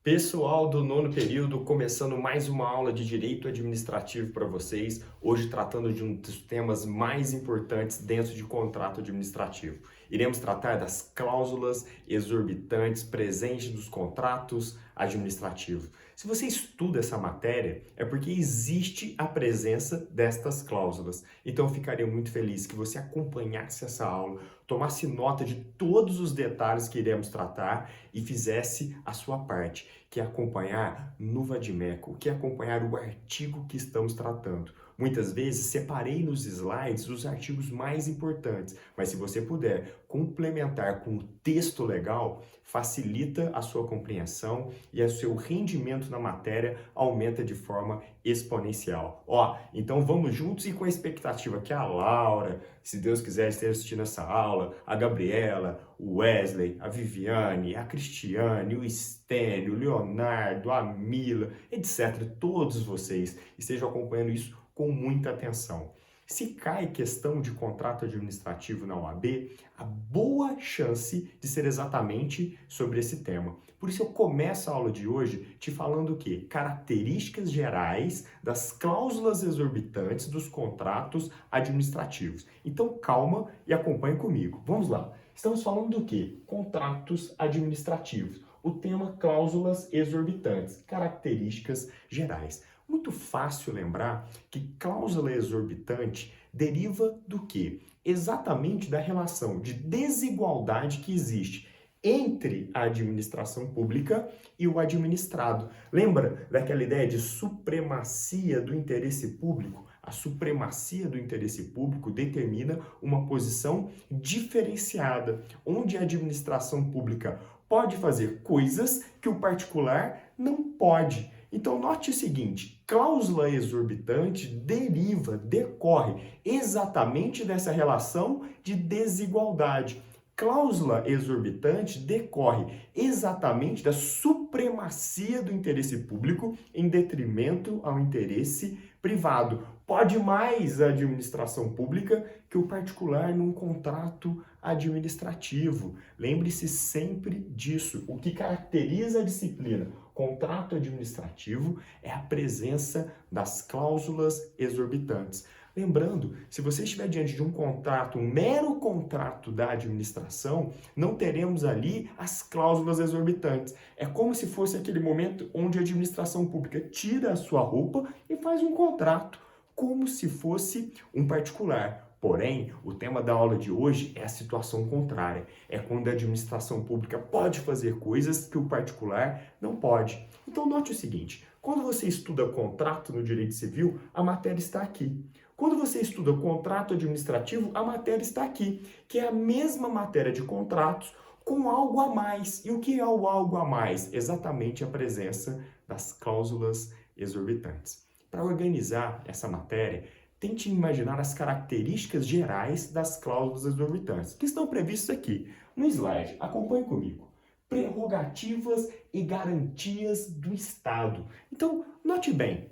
Pessoal do nono período, começando mais uma aula de direito administrativo para vocês, hoje tratando de um dos temas mais importantes dentro de contrato administrativo. Iremos tratar das cláusulas exorbitantes presentes nos contratos administrativos. Se você estuda essa matéria, é porque existe a presença destas cláusulas. Então eu ficaria muito feliz que você acompanhasse essa aula, tomasse nota de todos os detalhes que iremos tratar e fizesse a sua parte, que é acompanhar no Vadimeco, que é acompanhar o artigo que estamos tratando. Muitas vezes separei nos slides os artigos mais importantes, mas se você puder complementar com o texto legal, facilita a sua compreensão e o seu rendimento na matéria aumenta de forma exponencial. Ó, então vamos juntos e com a expectativa que a Laura, se Deus quiser, esteja assistindo essa aula, a Gabriela, o Wesley, a Viviane, a Cristiane, o Stênio, o Leonardo, a Mila, etc. Todos vocês estejam acompanhando isso com muita atenção. Se cai questão de contrato administrativo na OAB, há boa chance de ser exatamente sobre esse tema. Por isso eu começo a aula de hoje te falando o quê? Características gerais das cláusulas exorbitantes dos contratos administrativos. Então calma e acompanhe comigo. Vamos lá. Estamos falando do quê? Contratos administrativos. O tema cláusulas exorbitantes, características gerais. Muito fácil lembrar que cláusula exorbitante deriva do quê? Exatamente da relação de desigualdade que existe entre a administração pública e o administrado. Lembra daquela ideia de supremacia do interesse público? A supremacia do interesse público determina uma posição diferenciada, onde a administração pública pode fazer coisas que o particular não pode. Então, note o seguinte: cláusula exorbitante decorre exatamente dessa relação de desigualdade. Cláusula exorbitante decorre exatamente da supremacia do interesse público em detrimento ao interesse privado. Pode mais a administração pública que o particular num contrato administrativo. Lembre-se sempre disso. O que caracteriza a disciplina contrato administrativo é a presença das cláusulas exorbitantes. Lembrando, se você estiver diante de um contrato, um mero contrato da administração, não teremos ali as cláusulas exorbitantes. É como se fosse aquele momento onde a administração pública tira a sua roupa e faz um contrato, como se fosse um particular. Porém, o tema da aula de hoje é a situação contrária. É quando a administração pública pode fazer coisas que o particular não pode. Então, note o seguinte: quando você estuda contrato no direito civil, a matéria está aqui. Quando você estuda contrato administrativo, a matéria está aqui, que é a mesma matéria de contratos com algo a mais. E o que é o algo a mais? Exatamente a presença das cláusulas exorbitantes. Para organizar essa matéria, tente imaginar as características gerais das cláusulas exorbitantes, que estão previstas aqui no slide. Acompanhe comigo. Prerrogativas e garantias do Estado. Então, note bem,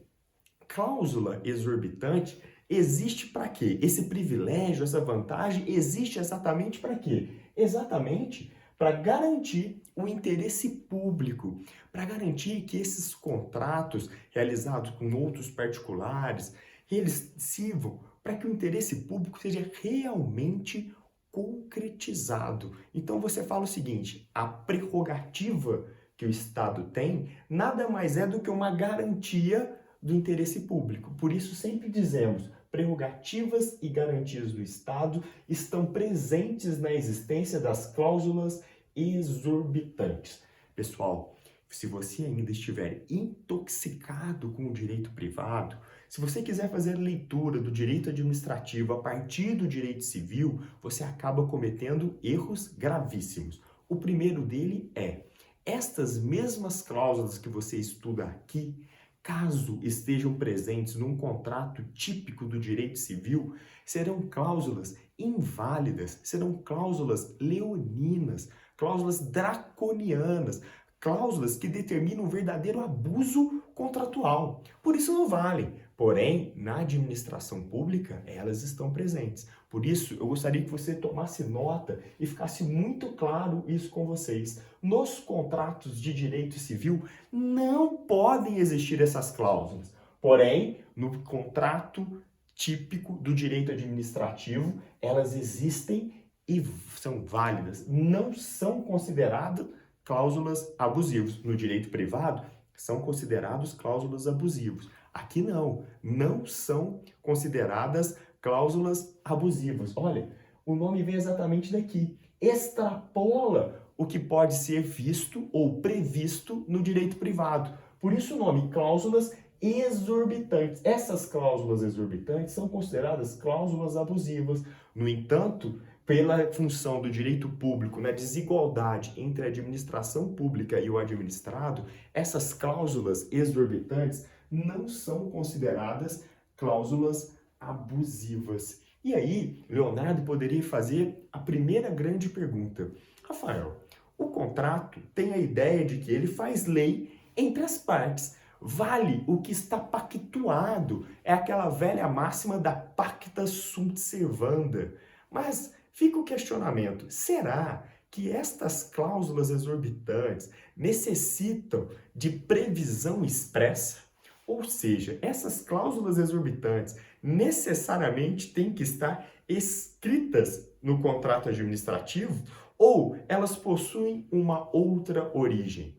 cláusula exorbitante existe para quê? Esse privilégio, essa vantagem existe exatamente para quê? Exatamente para garantir o interesse público, para garantir que esses contratos realizados com outros particulares, eles sirvam para que o interesse público seja realmente concretizado. Então você fala o seguinte: a prerrogativa que o Estado tem nada mais é do que uma garantia do interesse público. Por isso sempre dizemos: prerrogativas e garantias do Estado estão presentes na existência das cláusulas exorbitantes. Pessoal, se você ainda estiver intoxicado com o direito privado, se você quiser fazer leitura do direito administrativo a partir do direito civil, você acaba cometendo erros gravíssimos. O primeiro dele é: estas mesmas cláusulas que você estuda aqui, caso estejam presentes num contrato típico do direito civil, serão cláusulas inválidas, serão cláusulas leoninas, cláusulas draconianas, cláusulas que determinam um verdadeiro abuso contratual. Por isso não valem. Porém, na administração pública, elas estão presentes. Por isso, eu gostaria que você tomasse nota e ficasse muito claro isso com vocês. Nos contratos de direito civil, não podem existir essas cláusulas. Porém, no contrato típico do direito administrativo, elas existem e são válidas. Não são consideradas cláusulas abusivas. No direito privado, são considerados cláusulas abusivas. Aqui não são consideradas cláusulas abusivas. Olha, o nome vem exatamente daqui. Extrapola o que pode ser visto ou previsto no direito privado. Por isso o nome cláusulas exorbitantes. Essas cláusulas exorbitantes são consideradas cláusulas abusivas. No entanto, pela função do direito público na desigualdade entre a administração pública e o administrado, essas cláusulas exorbitantes não são consideradas cláusulas abusivas. E aí, Leonardo poderia fazer a primeira grande pergunta. Rafael, o contrato tem a ideia de que ele faz lei entre as partes. Vale o que está pactuado. É aquela velha máxima da pacta sunt servanda. Mas fica o questionamento, será que estas cláusulas exorbitantes necessitam de previsão expressa? Ou seja, essas cláusulas exorbitantes necessariamente têm que estar escritas no contrato administrativo ou elas possuem uma outra origem?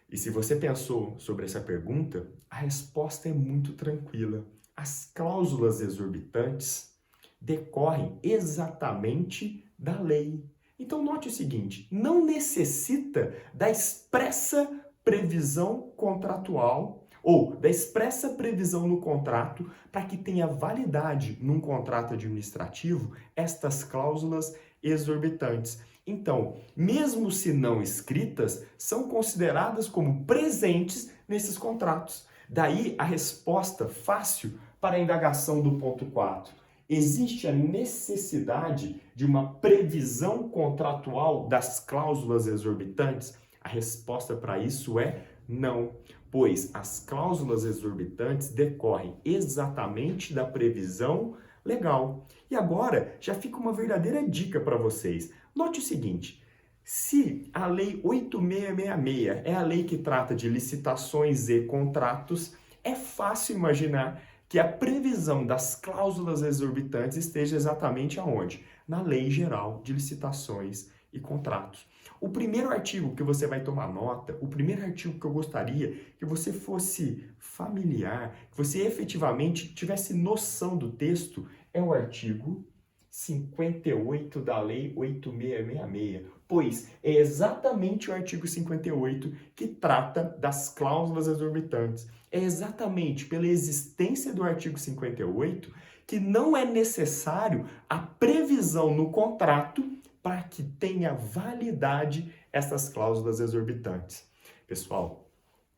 E se você pensou sobre essa pergunta, a resposta é muito tranquila. As cláusulas exorbitantes decorrem exatamente da lei. Então note o seguinte, não necessita da expressa previsão contratual ou da expressa previsão no contrato para que tenha validade num contrato administrativo estas cláusulas exorbitantes. Então, mesmo se não escritas, são consideradas como presentes nesses contratos. Daí a resposta fácil para a indagação do ponto 4. Existe a necessidade de uma previsão contratual das cláusulas exorbitantes? A resposta para isso é não, pois as cláusulas exorbitantes decorrem exatamente da previsão legal. E agora já fica uma verdadeira dica para vocês. Note o seguinte, se a Lei 8666 é a lei que trata de licitações e contratos, é fácil imaginar que a previsão das cláusulas exorbitantes esteja exatamente aonde? Na Lei Geral de Licitações e Contratos. O primeiro artigo que você vai tomar nota, o primeiro artigo que eu gostaria que você fosse familiar, que você efetivamente tivesse noção do texto, é o artigo 58 da Lei 8666, pois é exatamente o artigo 58 que trata das cláusulas exorbitantes. É exatamente pela existência do artigo 58 que não é necessário a previsão no contrato para que tenha validade essas cláusulas exorbitantes. Pessoal,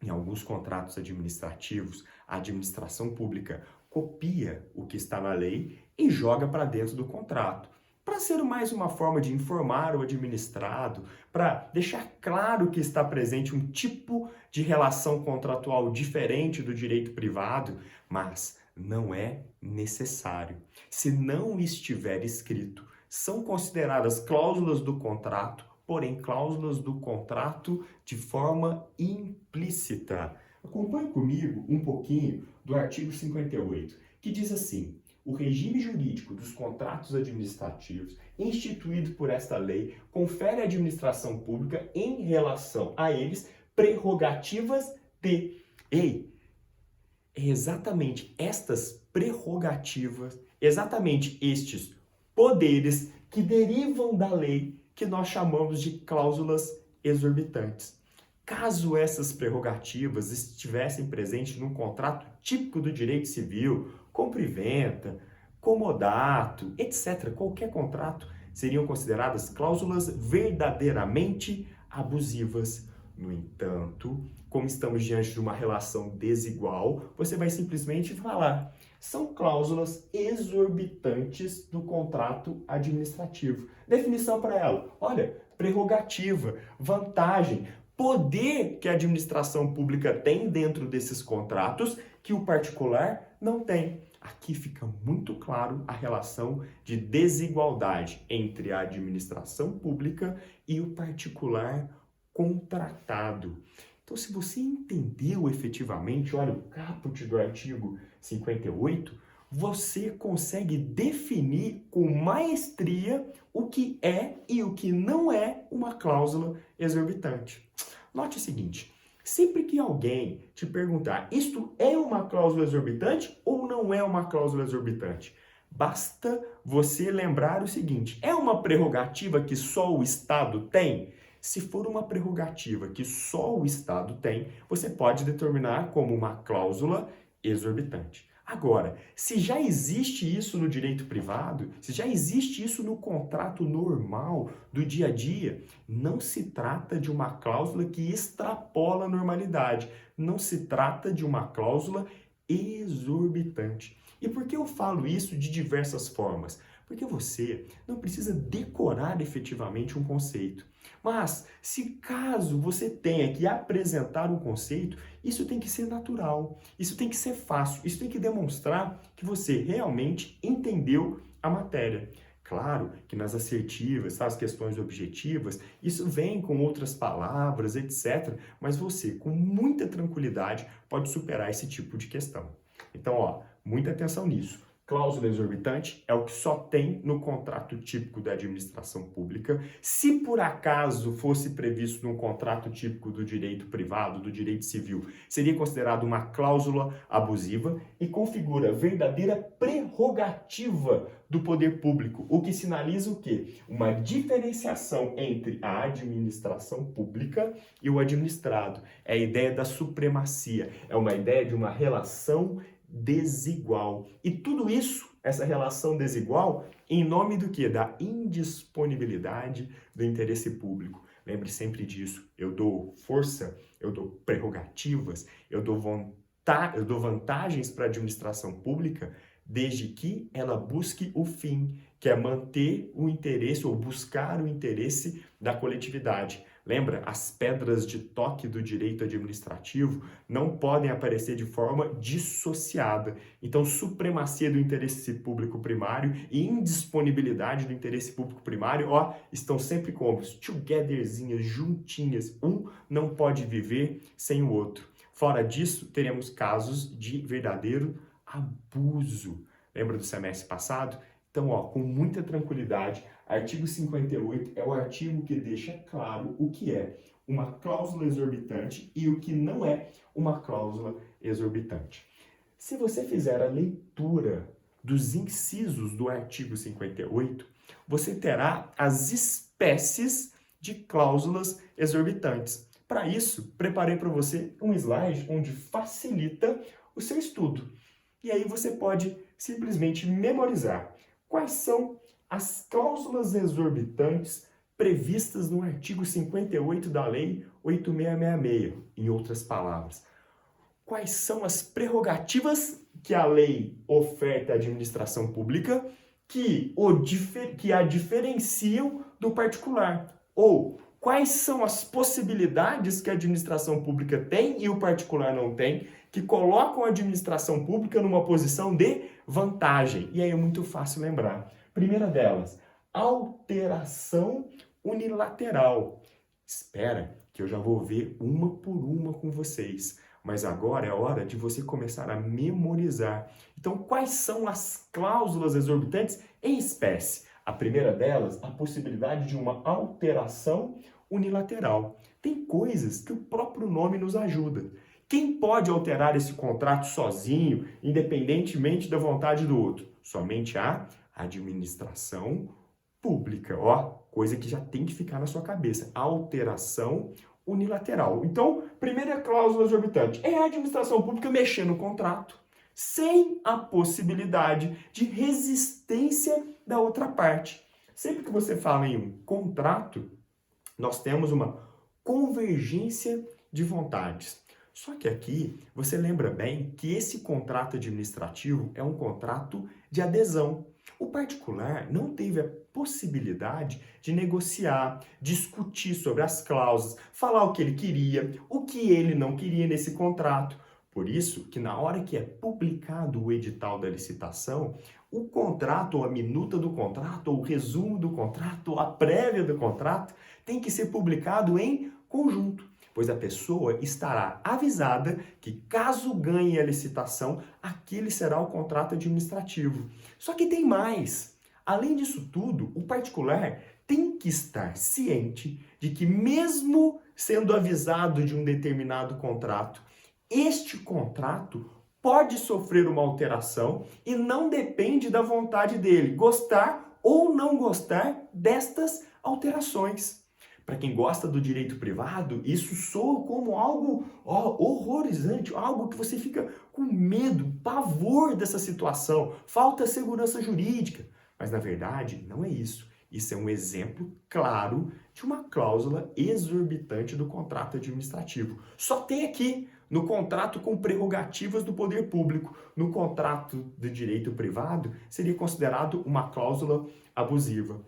em alguns contratos administrativos, a administração pública copia o que está na lei e joga para dentro do contrato, para ser mais uma forma de informar o administrado, para deixar claro que está presente um tipo de relação contratual diferente do direito privado, mas não é necessário. Se não estiver escrito, são consideradas cláusulas do contrato, porém cláusulas do contrato de forma implícita. Acompanhe comigo um pouquinho do artigo 58, que diz assim: o regime jurídico dos contratos administrativos, instituído por esta lei, confere à administração pública, em relação a eles, prerrogativas de... É exatamente estas prerrogativas, exatamente estes poderes que derivam da lei que nós chamamos de cláusulas exorbitantes. Caso essas prerrogativas estivessem presentes num contrato típico do direito civil, compra e venda, comodato, etc., qualquer contrato, seriam consideradas cláusulas verdadeiramente abusivas. No entanto, como estamos diante de uma relação desigual, você vai simplesmente falar: são cláusulas exorbitantes do contrato administrativo. Definição para ela: olha, prerrogativa, vantagem, poder que a administração pública tem dentro desses contratos que o particular não tem. Aqui fica muito claro a relação de desigualdade entre a administração pública e o particular contratado. Então, se você entendeu efetivamente, olha o caput do artigo 58, você consegue definir com maestria o que é e o que não é uma cláusula exorbitante. Note o seguinte, sempre que alguém te perguntar, isto é uma cláusula exorbitante ou não é uma cláusula exorbitante? Basta você lembrar o seguinte, é uma prerrogativa que só o Estado tem? Se for uma prerrogativa que só o Estado tem, você pode determinar como uma cláusula exorbitante. Agora, se já existe isso no direito privado, se já existe isso no contrato normal do dia a dia, não se trata de uma cláusula que extrapola a normalidade, não se trata de uma cláusula exorbitante. E por que eu falo isso de diversas formas? Porque você não precisa decorar efetivamente um conceito. Mas, se caso você tenha que apresentar um conceito, isso tem que ser natural, isso tem que ser fácil, isso tem que demonstrar que você realmente entendeu a matéria. Claro que nas assertivas, as questões objetivas, isso vem com outras palavras, etc. Mas você, com muita tranquilidade, pode superar esse tipo de questão. Então, muita atenção nisso. Cláusula exorbitante é o que só tem no contrato típico da administração pública. Se por acaso fosse previsto num contrato típico do direito privado, do direito civil, seria considerado uma cláusula abusiva e configura verdadeira prerrogativa do poder público, o que sinaliza o quê? Uma diferenciação entre a administração pública e o administrado. É a ideia da supremacia, é uma ideia de uma relação desigual. E tudo isso, essa relação desigual, em nome do quê? Da indisponibilidade do interesse público. Lembre sempre disso. Eu dou força, eu dou prerrogativas, eu dou vantagens para a administração pública, desde que ela busque o fim, que é manter o interesse ou buscar o interesse da coletividade. Lembra? As pedras de toque do direito administrativo não podem aparecer de forma dissociada. Então, supremacia do interesse público primário e indisponibilidade do interesse público primário, estão sempre como togetherzinhas, juntinhas. Um não pode viver sem o outro. Fora disso, teremos casos de verdadeiro abuso. Lembra do semestre passado? Então, com muita tranquilidade, artigo 58 é o artigo que deixa claro o que é uma cláusula exorbitante e o que não é uma cláusula exorbitante. Se você fizer a leitura dos incisos do artigo 58, você terá as espécies de cláusulas exorbitantes. Para isso, preparei para você um slide onde facilita o seu estudo. E aí você pode simplesmente memorizar quais são as cláusulas exorbitantes previstas no artigo 58 da Lei 8666. Em outras palavras, quais são as prerrogativas que a lei oferta à administração pública que a diferenciam do particular? Ou quais são as possibilidades que a administração pública tem e o particular não tem, que colocam a administração pública numa posição de vantagem? E aí é muito fácil lembrar. Primeira delas, alteração unilateral. Espera, que eu já vou ver uma por uma com vocês. Mas agora é hora de você começar a memorizar. Então, quais são as cláusulas exorbitantes em espécie? A primeira delas, a possibilidade de uma alteração unilateral. Tem coisas que o próprio nome nos ajuda. Quem pode alterar esse contrato sozinho, independentemente da vontade do outro? Somente a administração pública. Coisa que já tem que ficar na sua cabeça. Alteração unilateral. Então, primeira cláusula exorbitante é a administração pública mexer no contrato sem a possibilidade de resistência da outra parte. Sempre que você fala em um contrato, nós temos uma convergência de vontades. Só que aqui, você lembra bem que esse contrato administrativo é um contrato de adesão. O particular não teve possibilidade de negociar, discutir sobre as cláusulas, falar o que ele queria, o que ele não queria nesse contrato. Por isso que na hora que é publicado o edital da licitação, o contrato, ou a minuta do contrato, ou o resumo do contrato, ou a prévia do contrato, tem que ser publicado em conjunto, pois a pessoa estará avisada que caso ganhe a licitação, aquele será o contrato administrativo. Só que tem mais. Além disso tudo, o particular tem que estar ciente de que mesmo sendo avisado de um determinado contrato, este contrato pode sofrer uma alteração e não depende da vontade dele gostar ou não gostar destas alterações. Para quem gosta do direito privado, isso soa como algo horrorizante, algo que você fica com medo, pavor dessa situação, falta segurança jurídica. Mas na verdade, não é isso. Isso é um exemplo claro de uma cláusula exorbitante do contrato administrativo. Só tem aqui no contrato com prerrogativas do poder público. No contrato de direito privado, seria considerado uma cláusula abusiva.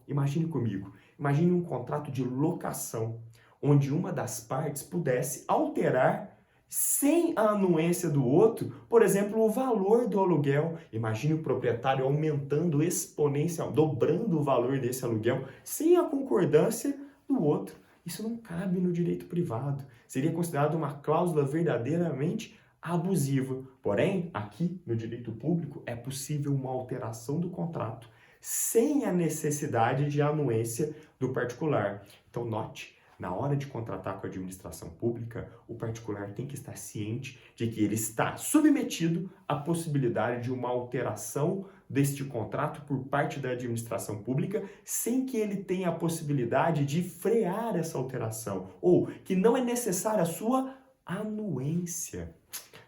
Imagine comigo. Imagine um contrato de locação, onde uma das partes pudesse alterar, sem a anuência do outro, por exemplo, o valor do aluguel. Imagine o proprietário aumentando exponencial, dobrando o valor desse aluguel, sem a concordância do outro. Isso não cabe no direito privado. Seria considerado uma cláusula verdadeiramente abusiva. Porém, aqui no direito público, é possível uma alteração do contrato sem a necessidade de anuência do particular. Então, note, na hora de contratar com a administração pública, o particular tem que estar ciente de que ele está submetido à possibilidade de uma alteração deste contrato por parte da administração pública, sem que ele tenha a possibilidade de frear essa alteração, ou que não é necessária a sua anuência.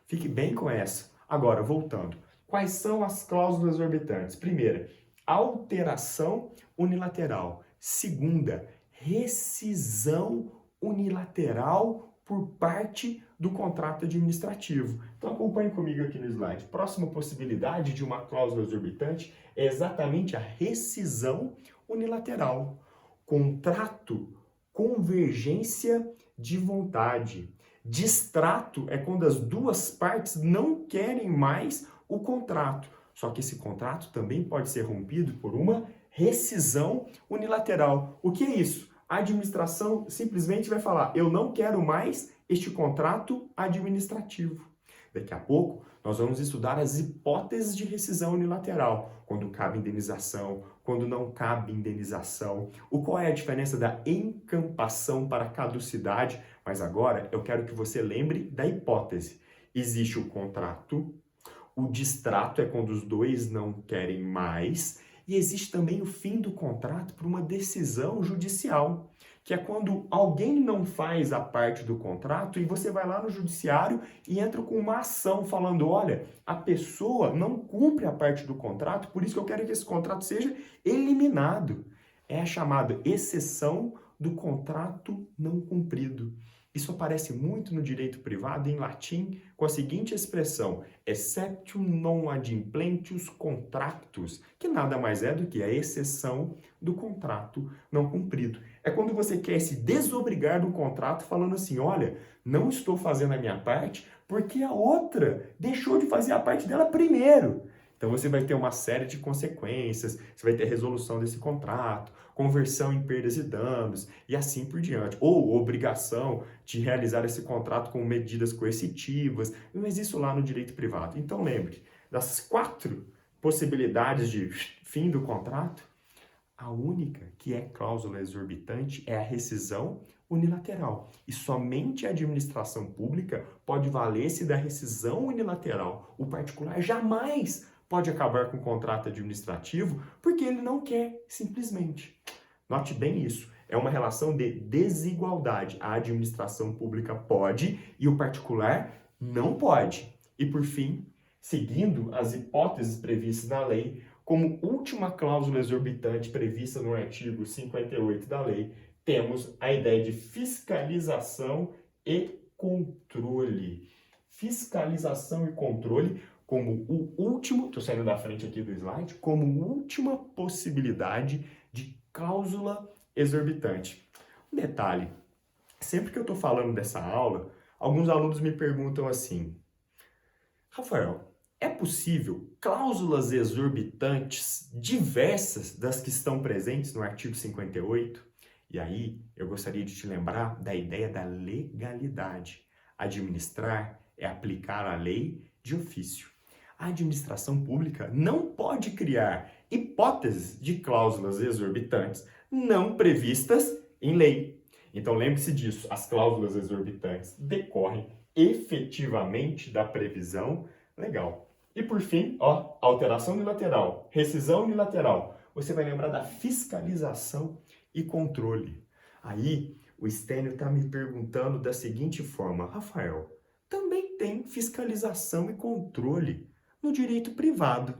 Fique bem com essa. Agora, voltando. Quais são as cláusulas exorbitantes? Primeira, alteração unilateral. Segunda, rescisão unilateral por parte do contrato administrativo. Então acompanhe comigo aqui no slide. Próxima possibilidade de uma cláusula exorbitante é exatamente a rescisão unilateral. Contrato, convergência de vontade. Distrato é quando as duas partes não querem mais o contrato. Só que esse contrato também pode ser rompido por uma rescisão unilateral. O que é isso? A administração simplesmente vai falar: eu não quero mais este contrato administrativo. Daqui a pouco, nós vamos estudar as hipóteses de rescisão unilateral. Quando cabe indenização, quando não cabe indenização. Qual é a diferença da encampação para caducidade? Mas agora, eu quero que você lembre da hipótese. Existe o contrato. O distrato é quando os dois não querem mais. E existe também o fim do contrato por uma decisão judicial, que é quando alguém não faz a parte do contrato e você vai lá no judiciário e entra com uma ação falando: olha, a pessoa não cumpre a parte do contrato, por isso que eu quero que esse contrato seja eliminado. É a chamada exceção do contrato não cumprido. Isso aparece muito no direito privado em latim com a seguinte expressão: exceptum non adimplentius contractus, que nada mais é do que a exceção do contrato não cumprido. É quando você quer se desobrigar do contrato falando assim: olha, não estou fazendo a minha parte porque a outra deixou de fazer a parte dela primeiro. Então você vai ter uma série de consequências, você vai ter resolução desse contrato, conversão em perdas e danos e assim por diante. Ou obrigação de realizar esse contrato com medidas coercitivas, mas isso lá no direito privado. Então lembre, das 4 possibilidades de fim do contrato, a única que é cláusula exorbitante é a rescisão unilateral. E somente a administração pública pode valer-se da rescisão unilateral. O particular jamais pode acabar com o contrato administrativo porque ele não quer, simplesmente. Note bem isso. É uma relação de desigualdade. A administração pública pode e o particular não pode. E por fim, seguindo as hipóteses previstas na lei, como última cláusula exorbitante prevista no artigo 58 da lei, temos a ideia de fiscalização e controle. Fiscalização e controle como o último, estou saindo da frente aqui do slide, como última possibilidade de cláusula exorbitante. Um detalhe, sempre que eu estou falando dessa aula, alguns alunos me perguntam assim, Rafael, é possível cláusulas exorbitantes diversas das que estão presentes no artigo 58? E aí, eu gostaria de te lembrar da ideia da legalidade. Administrar é aplicar a lei de ofício. A administração pública não pode criar hipóteses de cláusulas exorbitantes não previstas em lei. Então, lembre-se disso, as cláusulas exorbitantes decorrem efetivamente da previsão legal. E por fim, alteração unilateral, rescisão unilateral. Você vai lembrar da fiscalização e controle. Aí, o Stênio está me perguntando da seguinte forma, Rafael, também tem fiscalização e controle no direito privado.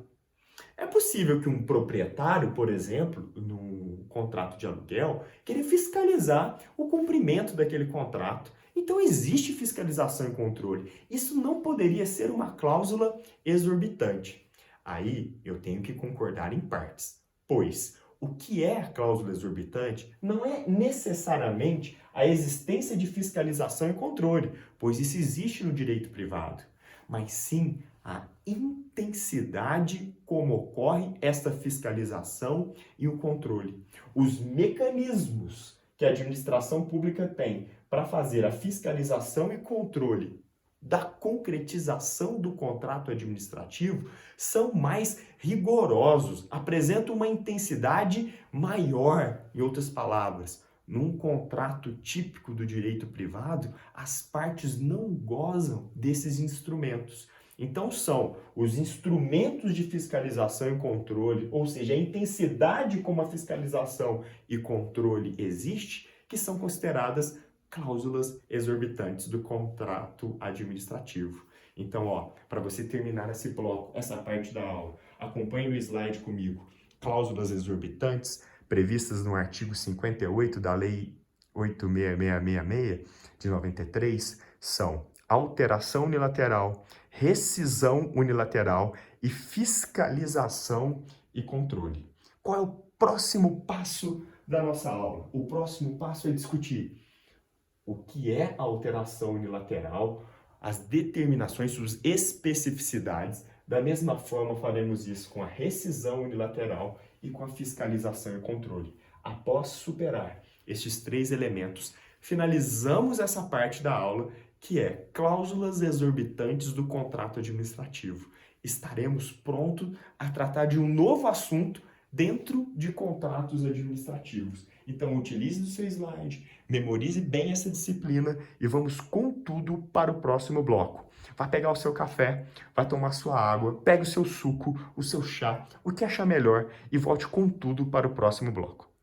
É possível que um proprietário, por exemplo, num contrato de aluguel, queira fiscalizar o cumprimento daquele contrato. Então existe fiscalização e controle. Isso não poderia ser uma cláusula exorbitante. Aí eu tenho que concordar em partes, pois o que é a cláusula exorbitante não é necessariamente a existência de fiscalização e controle, pois isso existe no direito privado, mas sim a intensidade como ocorre esta fiscalização e o controle. Os mecanismos que a administração pública tem para fazer a fiscalização e controle da concretização do contrato administrativo são mais rigorosos, apresentam uma intensidade maior. Em outras palavras, num contrato típico do direito privado, as partes não gozam desses instrumentos. Então, são os instrumentos de fiscalização e controle, ou seja, a intensidade como a fiscalização e controle existe, que são consideradas cláusulas exorbitantes do contrato administrativo. Então, para você terminar esse bloco, essa parte da aula, acompanhe o slide comigo. Cláusulas exorbitantes previstas no artigo 58 da Lei 86666 de 93 são alteração unilateral, rescisão unilateral e fiscalização e controle. Qual é o próximo passo da nossa aula? O próximo passo é discutir o que é a alteração unilateral, as determinações, suas especificidades. Da mesma forma, faremos isso com a rescisão unilateral e com a fiscalização e controle. Após superar estes três elementos, finalizamos essa parte da aula, que é cláusulas exorbitantes do contrato administrativo. Estaremos prontos a tratar de um novo assunto dentro de contratos administrativos. Então, utilize o seu slide, memorize bem essa disciplina e vamos com tudo para o próximo bloco. Vai pegar o seu café, vai tomar sua água, pegue o seu suco, o seu chá, o que achar melhor e volte com tudo para o próximo bloco.